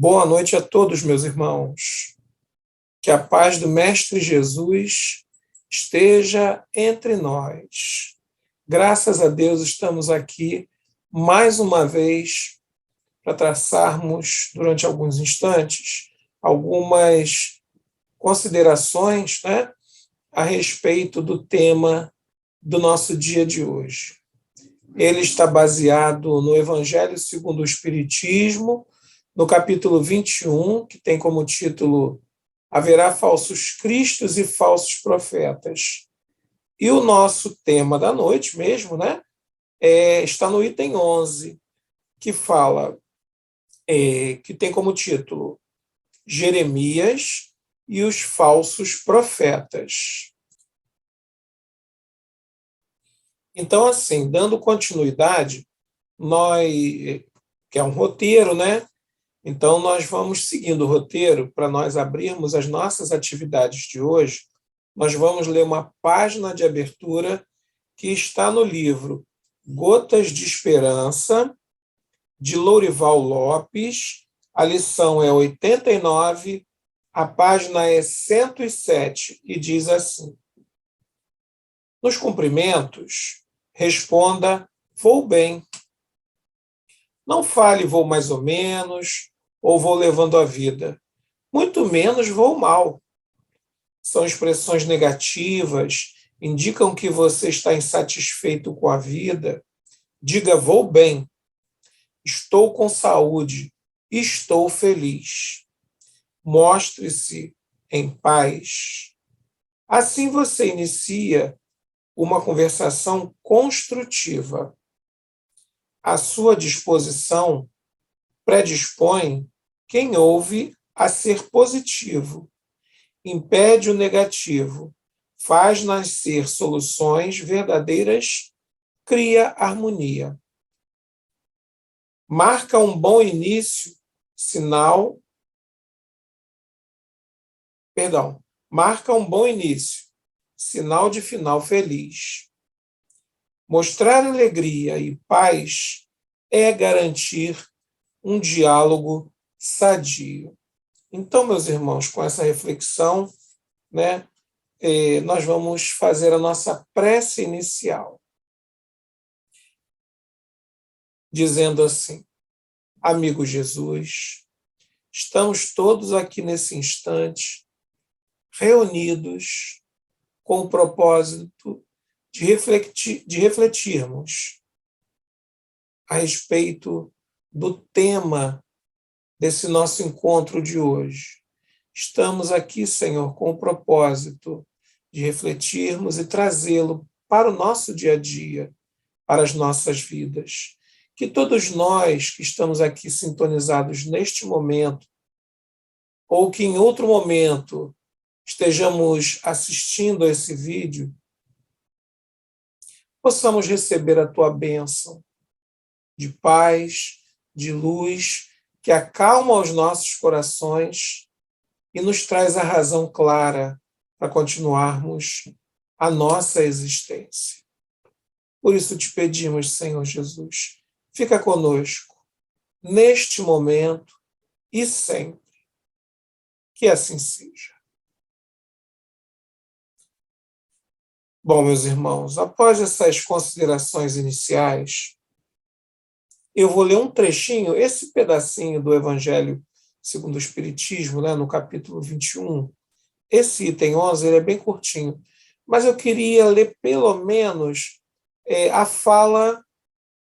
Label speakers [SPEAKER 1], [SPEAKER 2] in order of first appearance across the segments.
[SPEAKER 1] Boa noite a todos, meus irmãos. Que a paz do Mestre Jesus esteja entre nós. Graças a Deus estamos aqui mais uma vez para traçarmos, durante alguns instantes, algumas considerações, a respeito do tema do nosso dia de hoje. Ele está baseado no Evangelho segundo o Espiritismo, no capítulo 21, que tem como título Haverá falsos cristos e falsos profetas. E o nosso tema da noite mesmo, está no item 11, que fala, que tem como título Jeremias e os falsos profetas. Então, assim, dando continuidade, que é um roteiro, Então, nós vamos seguindo o roteiro para nós abrirmos as nossas atividades de hoje. Nós vamos ler uma página de abertura que está no livro Gotas de Esperança, de Lourival Lopes. A lição é 89, a página é 107 e diz assim: Nos cumprimentos, responda: vou bem. Não fale vou mais ou menos, ou vou levando a vida. Muito menos vou mal. São expressões negativas, indicam que você está insatisfeito com a vida. Diga vou bem. Estou com saúde. Estou feliz. Mostre-se em paz. Assim você inicia uma conversação construtiva. A sua disposição predispõe quem ouve a ser positivo, impede o negativo, faz nascer soluções verdadeiras, cria harmonia. Marca um bom início, marca um bom início, sinal de final feliz. Mostrar alegria e paz é garantir um diálogo sadio. Então, meus irmãos, com essa reflexão, nós vamos fazer a nossa prece inicial, dizendo assim: Amigo Jesus, estamos todos aqui nesse instante, reunidos com o propósito de refletirmos a respeito do tema desse nosso encontro de hoje. Estamos aqui, Senhor, com o propósito de refletirmos e trazê-lo para o nosso dia a dia, para as nossas vidas. Que todos nós que estamos aqui sintonizados neste momento, ou que em outro momento estejamos assistindo a esse vídeo, possamos receber a tua bênção de paz, de luz, que acalma os nossos corações e nos traz a razão clara para continuarmos a nossa existência. Por isso te pedimos, Senhor Jesus, fica conosco neste momento e sempre. Que assim seja. Bom, meus irmãos, após essas considerações iniciais, eu vou ler um trechinho, esse pedacinho do Evangelho segundo o Espiritismo, no capítulo 21. Esse item 11 ele é bem curtinho, mas eu queria ler pelo menos a fala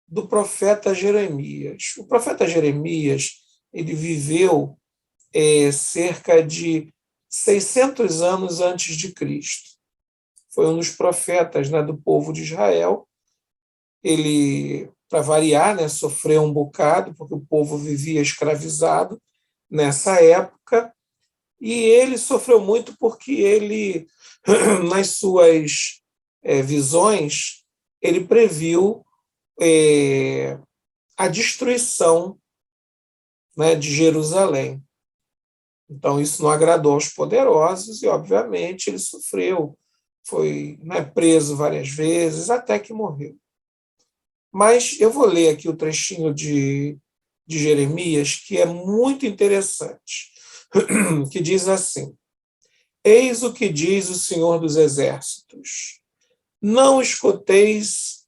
[SPEAKER 1] do profeta Jeremias. O profeta Jeremias ele viveu cerca de 600 anos antes de Cristo. Foi um dos profetas do povo de Israel. Ele, para variar, sofreu um bocado, porque o povo vivia escravizado nessa época, e ele sofreu muito porque ele, nas suas visões, ele previu a destruição de Jerusalém. Então, isso não agradou aos poderosos e, obviamente, ele sofreu, foi preso várias vezes, até que morreu. Mas eu vou ler aqui o trechinho de de Jeremias que é muito interessante, que diz assim: Eis o que diz o Senhor dos Exércitos. Não escuteis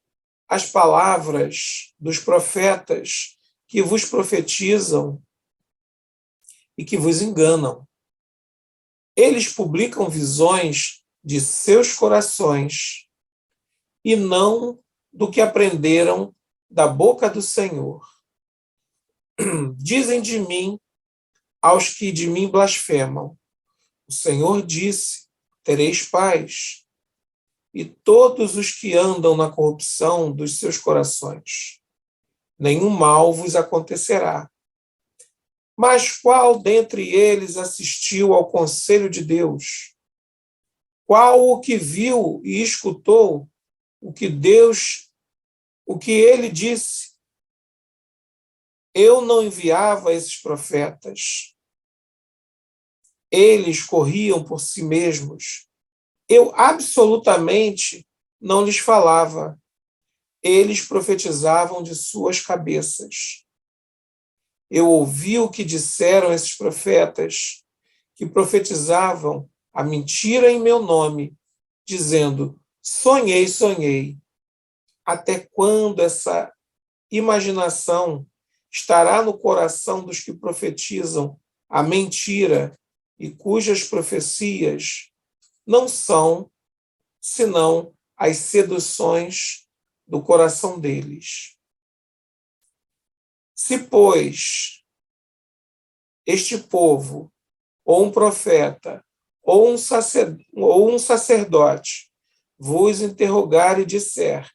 [SPEAKER 1] as palavras dos profetas que vos profetizam e que vos enganam. Eles publicam visões de seus corações e não do que aprenderam da boca do Senhor. Dizem de mim aos que de mim blasfemam: o Senhor disse, tereis paz. E todos os que andam na corrupção dos seus corações, nenhum mal vos acontecerá. Mas qual dentre eles assistiu ao conselho de Deus? Qual o que viu e escutou o que ele disse? Eu não enviava esses profetas. Eles corriam por si mesmos. Eu absolutamente não lhes falava. Eles profetizavam de suas cabeças. Eu ouvi o que disseram esses profetas, que profetizavam a mentira em meu nome, dizendo: sonhei, sonhei. Até quando essa imaginação estará no coração dos que profetizam a mentira e cujas profecias não são senão as seduções do coração deles? Se, pois, este povo, ou um profeta, ou um sacerdote, vos interrogar e disser: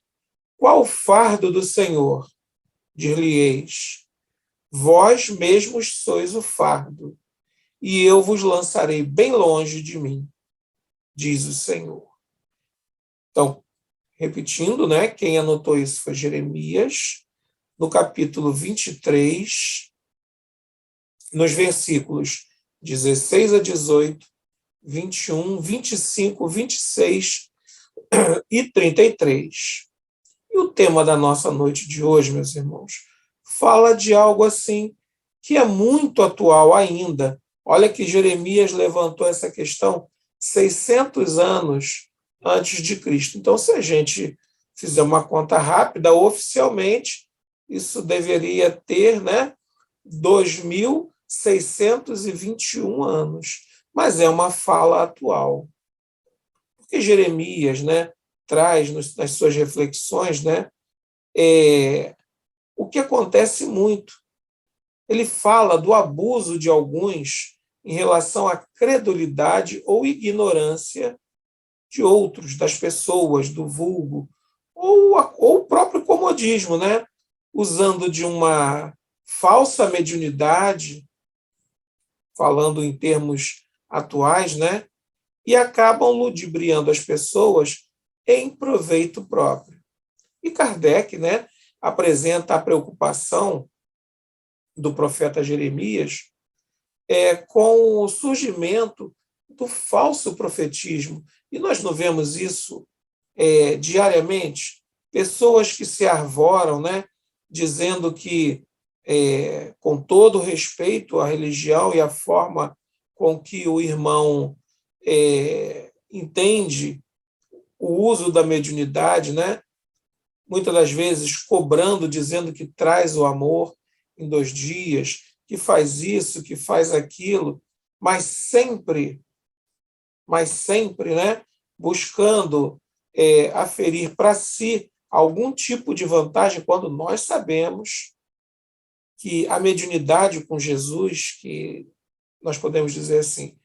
[SPEAKER 1] qual o fardo do Senhor? Dir-lhe-eis: vós mesmos sois o fardo, e eu vos lançarei bem longe de mim, diz o Senhor. Então, repetindo, né, quem anotou isso foi Jeremias, no capítulo 23, nos versículos 16 a 18, 21, 25, 26 e 33. E o tema da nossa noite de hoje, meus irmãos, fala de algo assim que é muito atual ainda. Olha que Jeremias levantou essa questão 600 anos antes de Cristo. Então, se a gente fizer uma conta rápida, oficialmente, isso deveria ter, né, 2.621 anos. Mas é uma fala atual. Porque Jeremias, né, traz nas suas reflexões, né, o que acontece muito. Ele fala do abuso de alguns em relação à credulidade ou ignorância de outros, das pessoas, do vulgo, ou o próprio comodismo, né? Usando de uma falsa mediunidade, falando em termos atuais, né? E acabam ludibriando as pessoas em proveito próprio. E Kardec, né, apresenta a preocupação do profeta Jeremias com o surgimento do falso profetismo. E nós não vemos isso diariamente? Pessoas que se arvoram, né, dizendo que, com todo respeito à religião e à forma com que o irmão entende o uso da mediunidade, né, muitas das vezes cobrando, dizendo que traz o amor em 2 dias, que faz isso, que faz aquilo, mas sempre, né, buscando aferir para si algum tipo de vantagem, quando nós sabemos que a mediunidade com Jesus, que nós podemos dizer assim,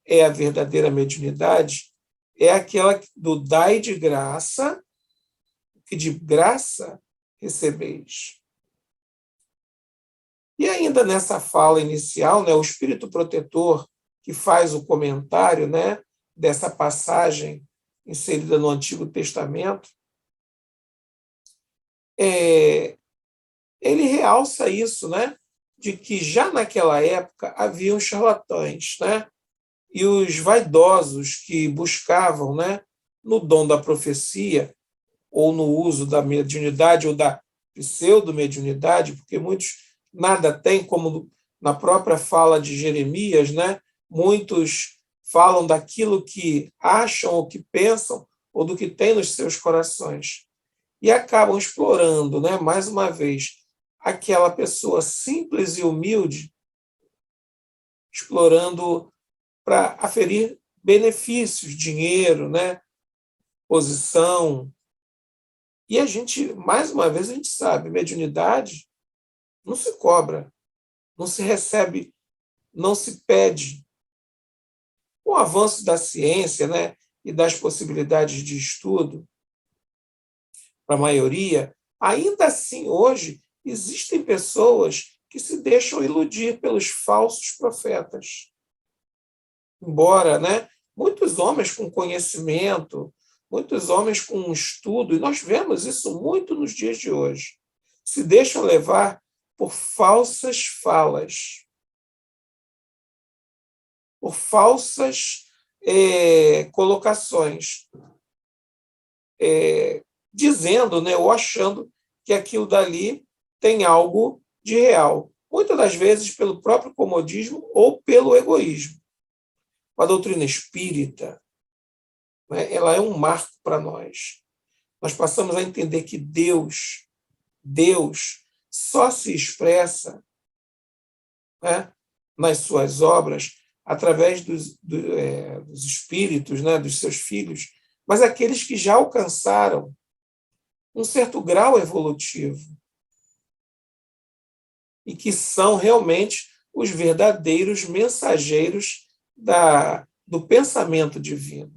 [SPEAKER 1] é a verdadeira mediunidade, é aquela do dai de graça, que de graça recebeis. E ainda nessa fala inicial, né, o espírito protetor que faz o comentário, né, dessa passagem inserida no Antigo Testamento, ele realça isso, né, de que já naquela época haviam charlatães, né, e os vaidosos que buscavam, né, no dom da profecia ou no uso da mediunidade ou da pseudo-mediunidade, porque muitos nada têm, como na própria fala de Jeremias, né? Muitos falam daquilo que acham ou que pensam ou do que tem nos seus corações e acabam explorando, né? Mais uma vez, aquela pessoa simples e humilde, explorando para aferir benefícios, dinheiro, né? Posição. E a gente, mais uma vez, a gente sabe, mediunidade não se cobra, não se recebe, não se pede. Com o avanço da ciência, né, e das possibilidades de estudo para a maioria, ainda assim, hoje, existem pessoas que se deixam iludir pelos falsos profetas. Embora, né, muitos homens com conhecimento, muitos homens com estudo, e nós vemos isso muito nos dias de hoje, se deixam levar por falsas falas, por falsas colocações, dizendo, né, ou achando que aquilo dali tem algo de real. Muitas das vezes pelo próprio comodismo ou pelo egoísmo. A doutrina espírita, né, ela é um marco para nós. Nós passamos a entender que Deus só se expressa, né, nas suas obras através dos espíritos, né, dos seus filhos, mas aqueles que já alcançaram um certo grau evolutivo e que são realmente os verdadeiros mensageiros do pensamento divino.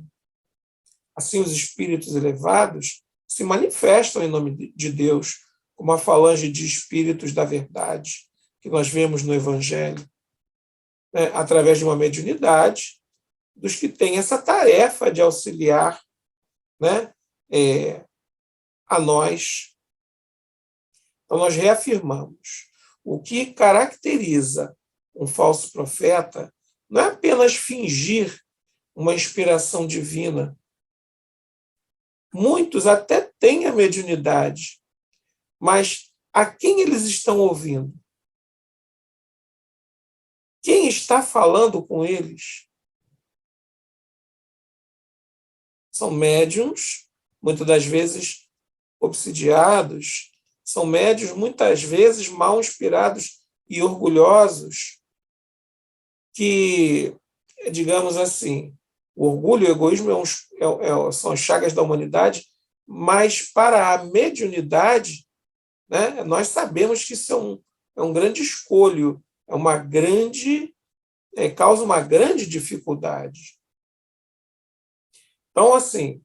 [SPEAKER 1] Assim, os espíritos elevados se manifestam em nome de Deus, como a falange de espíritos da verdade que nós vemos no Evangelho, né, através de uma mediunidade dos que têm essa tarefa de auxiliar, né, a nós. Então, nós reafirmamos: o que caracteriza um falso profeta não é apenas fingir uma inspiração divina. Muitos até têm a mediunidade, mas a quem eles estão ouvindo? Quem está falando com eles? São médiuns, muitas das vezes obsidiados, são médiuns muitas vezes mal inspirados e orgulhosos, que, digamos assim, o orgulho e o egoísmo são as chagas da humanidade, mas para a mediunidade, né, nós sabemos que isso é um grande escolho, causa uma grande dificuldade. Então, assim,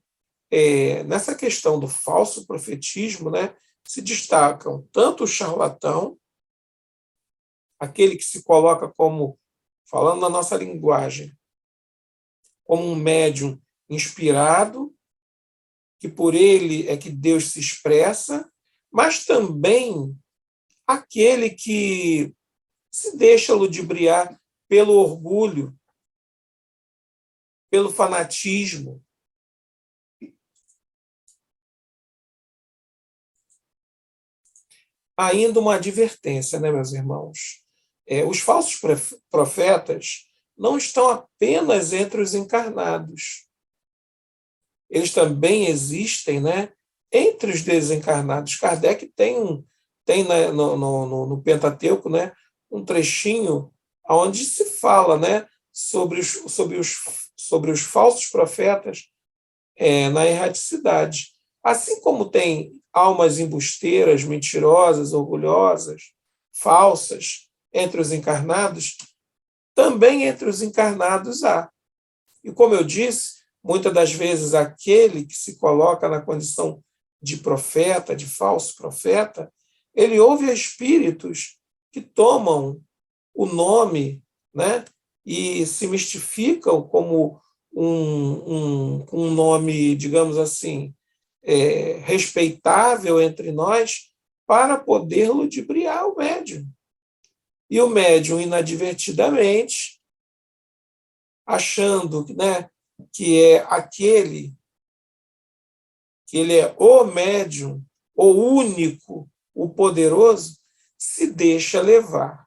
[SPEAKER 1] nessa questão do falso profetismo, né, se destacam tanto o charlatão, aquele que se coloca como, falando na nossa linguagem, como um médium inspirado, que por ele é que Deus se expressa, mas também aquele que se deixa ludibriar pelo orgulho, pelo fanatismo. Ainda uma advertência, né, meus irmãos? Os falsos profetas não estão apenas entre os encarnados. Eles também existem, né, entre os desencarnados. Kardec tem no Pentateuco, né, um trechinho onde se fala, né, sobre os falsos profetas na erraticidade. Assim como tem almas embusteiras, mentirosas, orgulhosas, falsas entre os encarnados, também entre os encarnados há. E como eu disse, muitas das vezes aquele que se coloca na condição de profeta, de falso profeta, ele ouve espíritos que tomam o nome, né, e se mistificam como um nome, digamos assim, respeitável entre nós, para poder ludibriar o médium. E o médium, inadvertidamente, achando, né, que é aquele, que ele é o médium, o único, o poderoso, se deixa levar.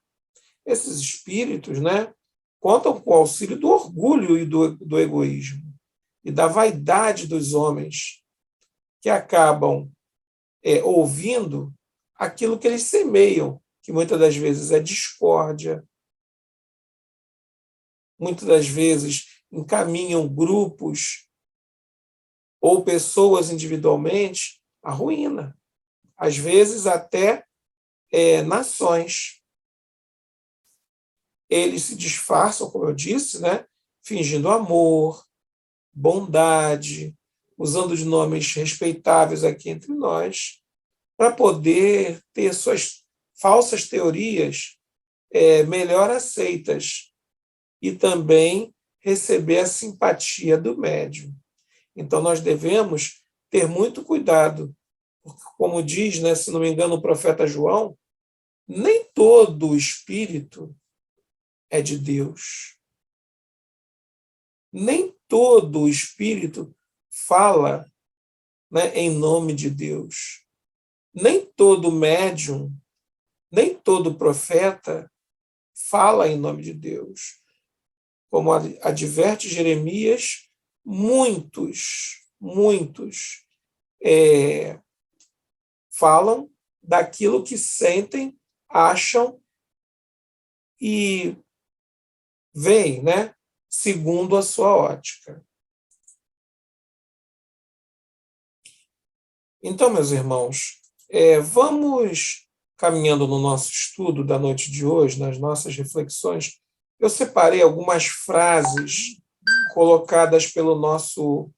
[SPEAKER 1] Esses espíritos, né, contam com o auxílio do orgulho e do egoísmo e da vaidade dos homens, que acabam ouvindo aquilo que eles semeiam, que muitas das vezes é discórdia, muitas das vezes encaminham grupos ou pessoas individualmente à ruína, às vezes até nações. Eles se disfarçam, como eu disse, né, fingindo amor, bondade, usando de nomes respeitáveis aqui entre nós, para poder ter suas falsas teorias melhor aceitas e também receber a simpatia do médium. Então, nós devemos ter muito cuidado, porque, como diz, né, se não me engano, o profeta João, nem todo espírito é de Deus. Nem todo espírito fala, né, em nome de Deus. Nem todo médium, nem todo profeta fala em nome de Deus. Como adverte Jeremias, muitos falam daquilo que sentem, acham e veem, né, segundo a sua ótica. Então, meus irmãos, vamos caminhando no nosso estudo da noite de hoje, nas nossas reflexões. Eu separei algumas frases colocadas pelo nosso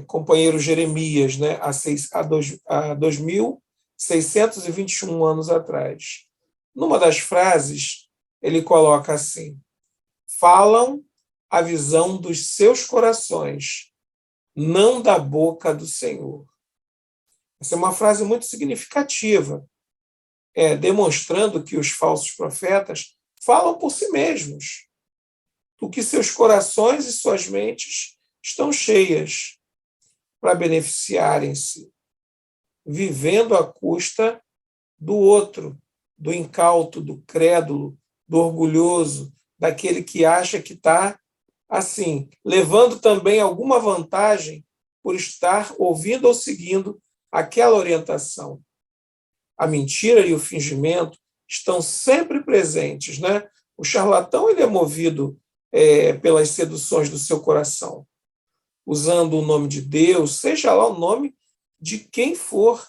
[SPEAKER 1] companheiro Jeremias, né, há 2.621 anos atrás. Numa das frases, ele coloca assim: falam a visão dos seus corações, não da boca do Senhor. Essa é uma frase muito significativa, demonstrando que os falsos profetas falam por si mesmos, do que seus corações e suas mentes estão cheias, para beneficiarem-se, vivendo à custa do outro, do incauto, do crédulo, do orgulhoso, daquele que acha que está assim, levando também alguma vantagem por estar ouvindo ou seguindo aquela orientação. A mentira e o fingimento estão sempre presentes, né? O charlatão ele é movido pelas seduções do seu coração, usando o nome de Deus, seja lá o nome de quem for.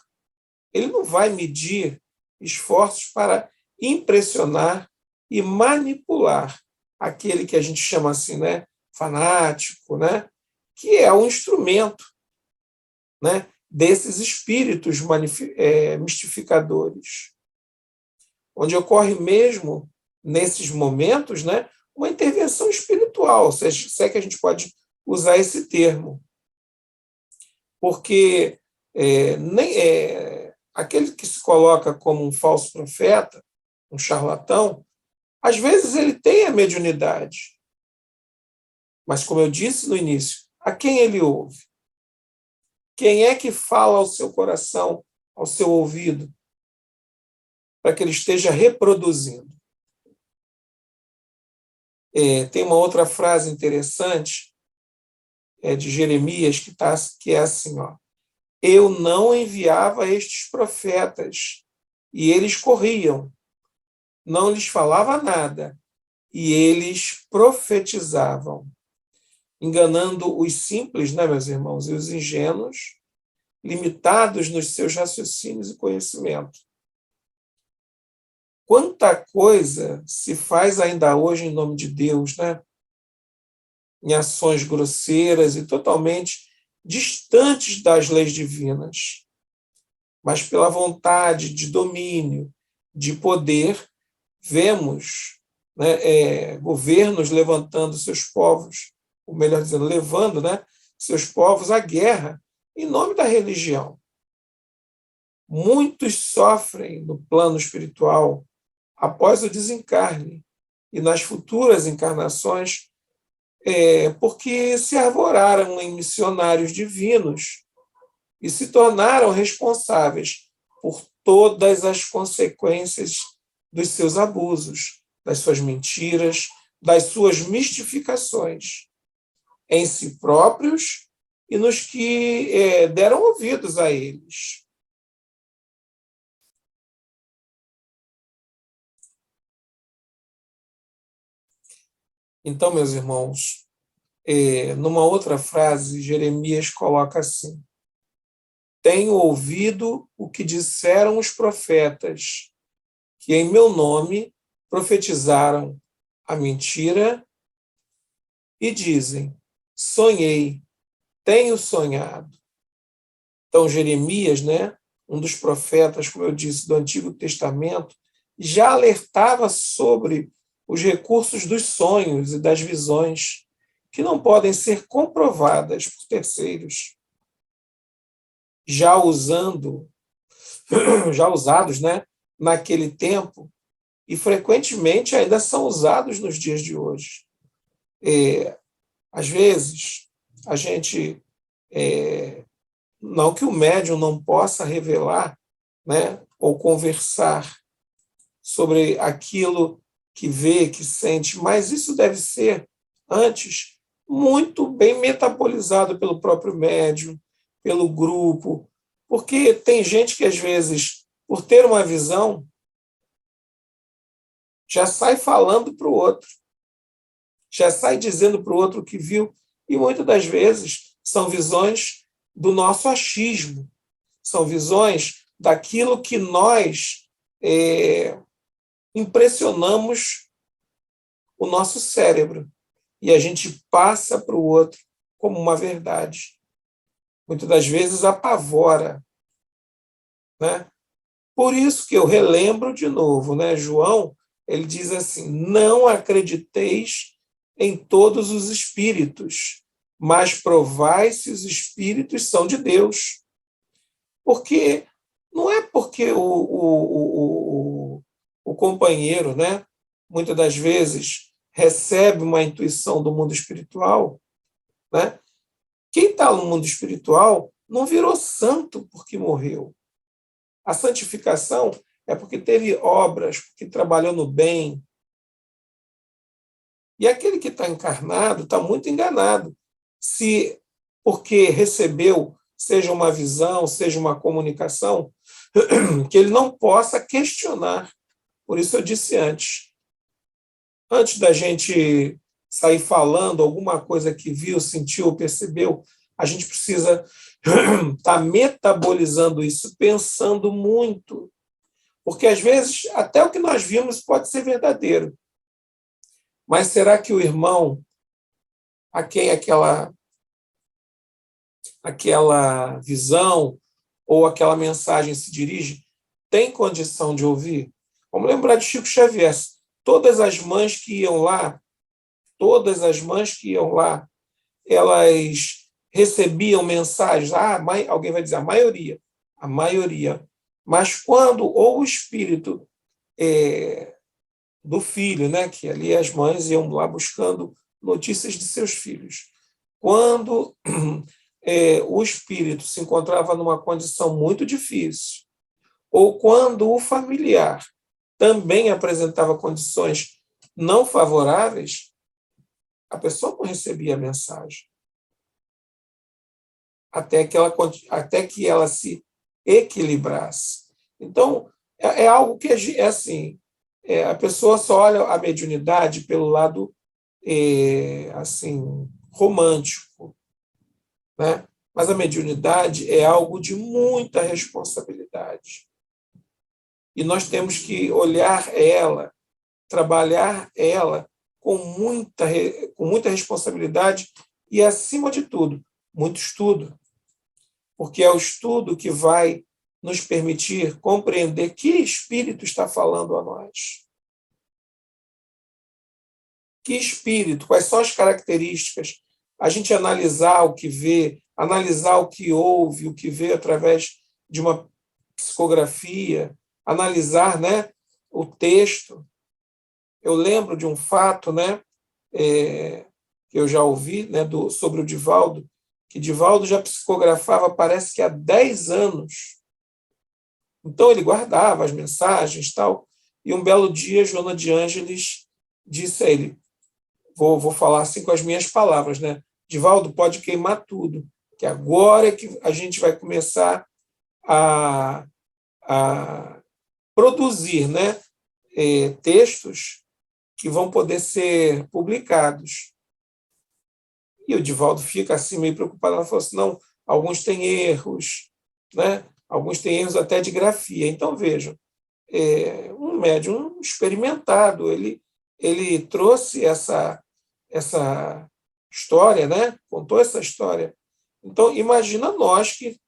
[SPEAKER 1] Ele não vai medir esforços para impressionar e manipular aquele que a gente chama assim, né, fanático, né, que é um instrumento, né, desses espíritos mistificadores, onde ocorre mesmo nesses momentos, né, uma intervenção espiritual, se é que a gente pode usar esse termo, porque aquele que se coloca como um falso profeta, um charlatão, às vezes ele tem a mediunidade, mas, como eu disse no início, a quem ele ouve? Quem é que fala ao seu coração, ao seu ouvido, para que ele esteja reproduzindo? Tem uma outra frase interessante de Jeremias que é assim, ó: eu não enviava estes profetas, e eles corriam, não lhes falava nada, e eles profetizavam, enganando os simples, né, meus irmãos, e os ingênuos, limitados nos seus raciocínios e conhecimento. Quanta coisa se faz ainda hoje em nome de Deus, né? Em ações grosseiras e totalmente distantes das leis divinas, mas pela vontade de domínio, de poder, vemos, né, governos levantando seus povos, ou melhor dizendo, levando, né, seus povos à guerra em nome da religião. Muitos sofrem no plano espiritual após o desencarne e nas futuras encarnações porque se arvoraram em missionários divinos e se tornaram responsáveis por todas as consequências dos seus abusos, das suas mentiras, das suas mistificações em si próprios e nos que deram ouvidos a eles. Então, meus irmãos, numa outra frase, Jeremias coloca assim: tenho ouvido o que disseram os profetas, que em meu nome profetizaram a mentira e dizem: sonhei, tenho sonhado. Então, Jeremias, né, um dos profetas, como eu disse, do Antigo Testamento, já alertava sobre os recursos dos sonhos e das visões, que não podem ser comprovadas por terceiros, já usados, né, naquele tempo, e frequentemente ainda são usados nos dias de hoje. Às vezes, a gente, não que o médium não possa revelar, né, ou conversar sobre aquilo que vê, que sente, mas isso deve ser, antes, muito bem metabolizado pelo próprio médium, pelo grupo, porque tem gente que, às vezes, por ter uma visão, já sai falando para o outro, já sai dizendo para o outro o que viu, e muitas das vezes são visões do nosso achismo, são visões daquilo que nós impressionamos o nosso cérebro e a gente passa para o outro como uma verdade. Muitas das vezes apavora, né? Por isso que eu relembro de novo, né? João, ele diz assim: não acrediteis em todos os espíritos, mas provai se os espíritos são de Deus. Porque não é porque o companheiro, né, muitas das vezes, recebe uma intuição do mundo espiritual, né? Quem está no mundo espiritual não virou santo porque morreu. A santificação é porque teve obras, porque trabalhou no bem. E aquele que está encarnado está muito enganado. Se porque recebeu, seja uma visão, seja uma comunicação, que ele não possa questionar. Por isso eu disse antes da gente sair falando alguma coisa que viu, sentiu ou percebeu, a gente precisa estar metabolizando isso, pensando muito. Porque, às vezes, até o que nós vimos pode ser verdadeiro. Mas será que o irmão a quem aquela visão ou aquela mensagem se dirige tem condição de ouvir? Vamos lembrar de Chico Xavier. Todas as mães que iam lá, elas recebiam mensagens. Alguém vai dizer a maioria. Mas quando ou o espírito do filho, né, que ali as mães iam lá buscando notícias de seus filhos, quando o espírito se encontrava numa condição muito difícil, ou quando o familiar também apresentava condições não favoráveis, a pessoa não recebia a mensagem. Até que ela se equilibrasse. Então, é algo que é assim, a pessoa só olha a mediunidade pelo lado assim, romântico, né? Mas a mediunidade é algo de muita responsabilidade. E nós temos que olhar ela, trabalhar ela com muita responsabilidade e, acima de tudo, muito estudo. Porque é o estudo que vai nos permitir compreender que espírito está falando a nós. Que espírito, quais são as características, a gente analisar o que vê, analisar o que ouve, o que vê através de uma psicografia, analisar, né, o texto. Eu lembro de um fato, né, que eu já ouvi, né, sobre o Divaldo, que Divaldo já psicografava, parece que há 10 anos, Então ele guardava as mensagens, tal. E um belo dia, Joana de Ângeles disse a ele, vou falar assim com as minhas palavras, né? Divaldo, pode queimar tudo, que agora é que a gente vai começar a produzir, né, textos que vão poder ser publicados. E o Divaldo fica assim meio preocupado. Ela falou assim, não, alguns têm erros, né? Alguns têm erros até de grafia. Então, vejam, um médium experimentado, ele trouxe essa história, né? Contou essa história. Então, imagina nós que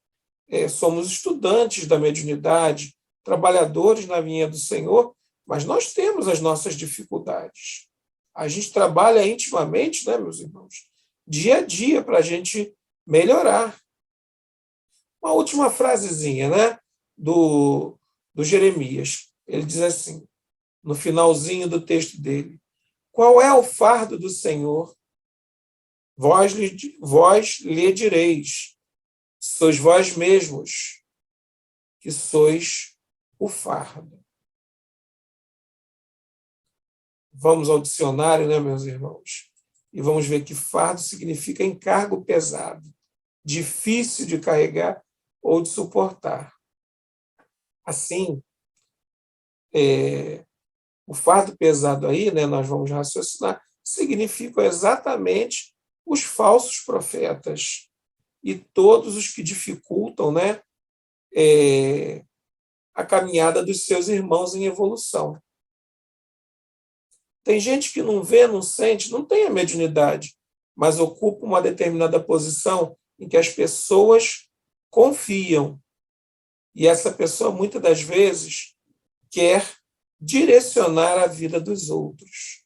[SPEAKER 1] somos estudantes da mediunidade, trabalhadores na vinha do Senhor, mas nós temos as nossas dificuldades. A gente trabalha intimamente, né, meus irmãos, dia a dia para a gente melhorar. Uma última frasezinha, né, do Jeremias. Ele diz assim, no finalzinho do texto dele, qual é o fardo do Senhor? Vós lhe direis, sois vós mesmos que sois o fardo. Vamos ao dicionário, né, meus irmãos? E vamos ver que fardo significa encargo pesado, difícil de carregar ou de suportar. Assim, o fardo pesado aí, né, nós vamos raciocinar, significam exatamente os falsos profetas e todos os que dificultam, né, a caminhada dos seus irmãos em evolução. Tem gente que não vê, não sente, não tem a mediunidade, mas ocupa uma determinada posição em que as pessoas confiam. E essa pessoa, muitas das vezes, quer direcionar a vida dos outros.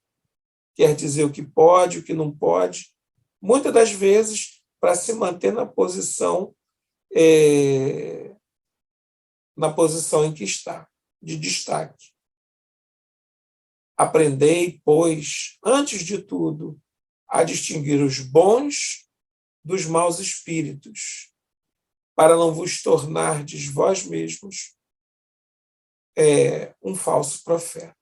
[SPEAKER 1] Quer dizer o que pode, o que não pode, muitas das vezes para se manter na posição em que está, de destaque. Aprendei, pois, antes de tudo, a distinguir os bons dos maus espíritos, para não vos tornardes vós mesmos um falso profeta.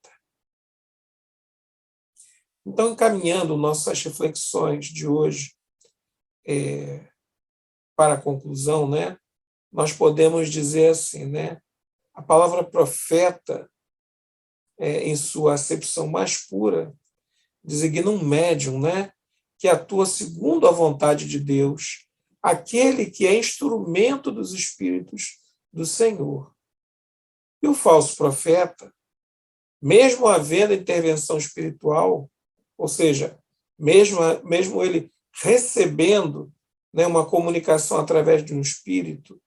[SPEAKER 1] Então, encaminhando nossas reflexões de hoje para a conclusão, né, nós podemos dizer assim, né, a palavra profeta, em sua acepção mais pura, designa um médium, né, que atua segundo a vontade de Deus, aquele que é instrumento dos espíritos do Senhor. E o falso profeta, mesmo havendo intervenção espiritual, ou seja, mesmo ele recebendo, né, uma comunicação através de um espírito,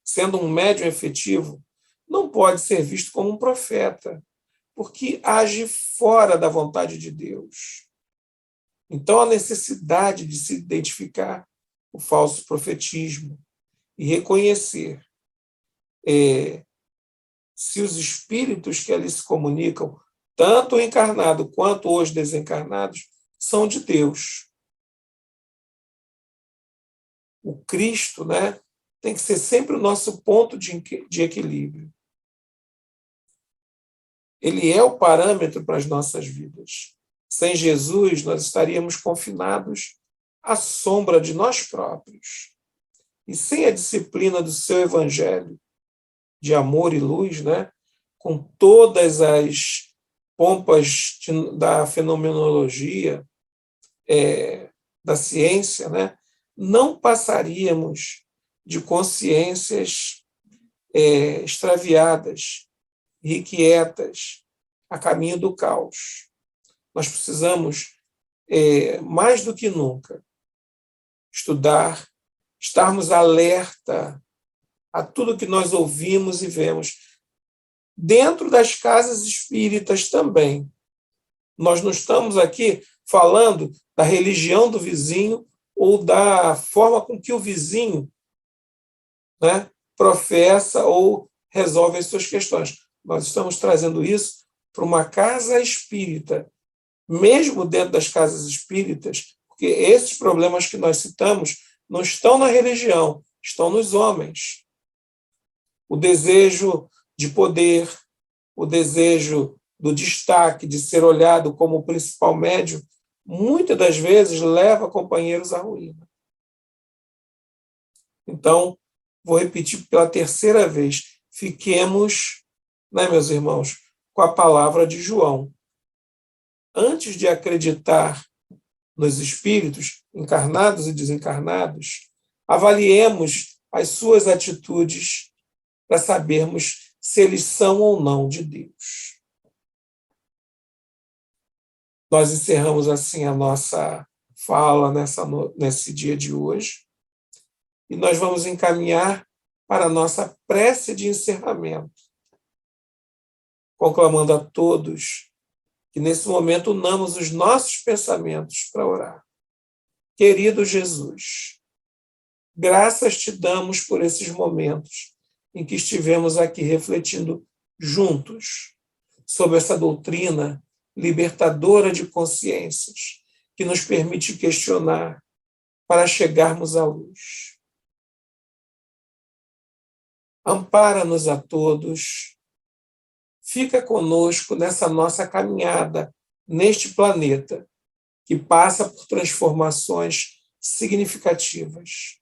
[SPEAKER 1] sendo um médium efetivo, não pode ser visto como um profeta, porque age fora da vontade de Deus. Então, a necessidade de se identificar o falso profetismo e reconhecer se os espíritos que ali se comunicam, tanto o encarnado quanto os desencarnados, são de Deus. O Cristo, né, tem que ser sempre o nosso ponto de equilíbrio. Ele é o parâmetro para as nossas vidas. Sem Jesus, nós estaríamos confinados à sombra de nós próprios. E sem a disciplina do seu evangelho, de amor e luz, né, com todas as pompas da fenomenologia, da ciência, né, não passaríamos de consciências extraviadas, irrequietas, a caminho do caos. Nós precisamos, mais do que nunca, estudar, estarmos alerta a tudo que nós ouvimos e vemos. Dentro das casas espíritas também. Nós não estamos aqui falando da religião do vizinho ou da forma com que o vizinho, né, professa ou resolve as suas questões. Nós estamos trazendo isso para uma casa espírita, mesmo dentro das casas espíritas, porque esses problemas que nós citamos não estão na religião, estão nos homens. o desejo de poder, o desejo do destaque, de ser olhado como o principal médium, muitas das vezes leva companheiros à ruína. Então, vou repetir pela terceira vez, fiquemos, né, meus irmãos, com a palavra de João. Antes de acreditar nos espíritos, encarnados e desencarnados, avaliemos as suas atitudes para sabermos se eles são ou não de Deus. Nós encerramos assim a nossa fala nesse dia de hoje e nós vamos encaminhar para a nossa prece de encerramento, conclamando a todos que nesse momento unamos os nossos pensamentos para orar. Querido Jesus, graças te damos por esses momentos em que estivemos aqui refletindo juntos sobre essa doutrina libertadora de consciências que nos permite questionar para chegarmos à luz. Ampara-nos a todos, fica conosco nessa nossa caminhada neste planeta que passa por transformações significativas.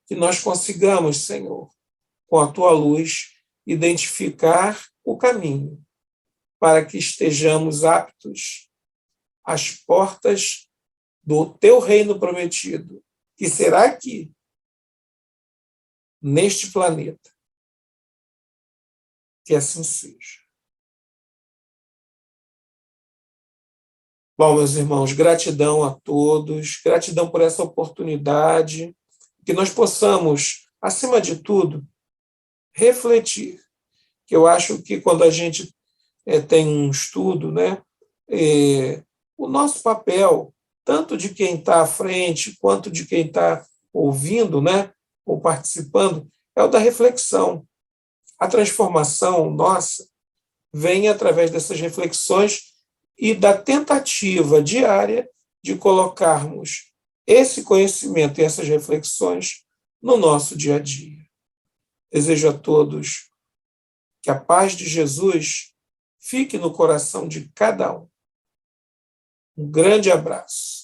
[SPEAKER 1] Que nós consigamos, Senhor, com a tua luz, identificar o caminho para que estejamos aptos às portas do teu reino prometido, que será aqui, neste planeta. Que assim seja. Bom, meus irmãos, gratidão a todos, gratidão por essa oportunidade, que nós possamos, acima de tudo, refletir. Que eu acho que quando a gente tem um estudo, né, o nosso papel, tanto de quem está à frente, quanto de quem está ouvindo, né, ou participando, é o da reflexão. A transformação nossa vem através dessas reflexões e da tentativa diária de colocarmos esse conhecimento e essas reflexões no nosso dia a dia. Desejo a todos que a paz de Jesus fique no coração de cada um. Um grande abraço.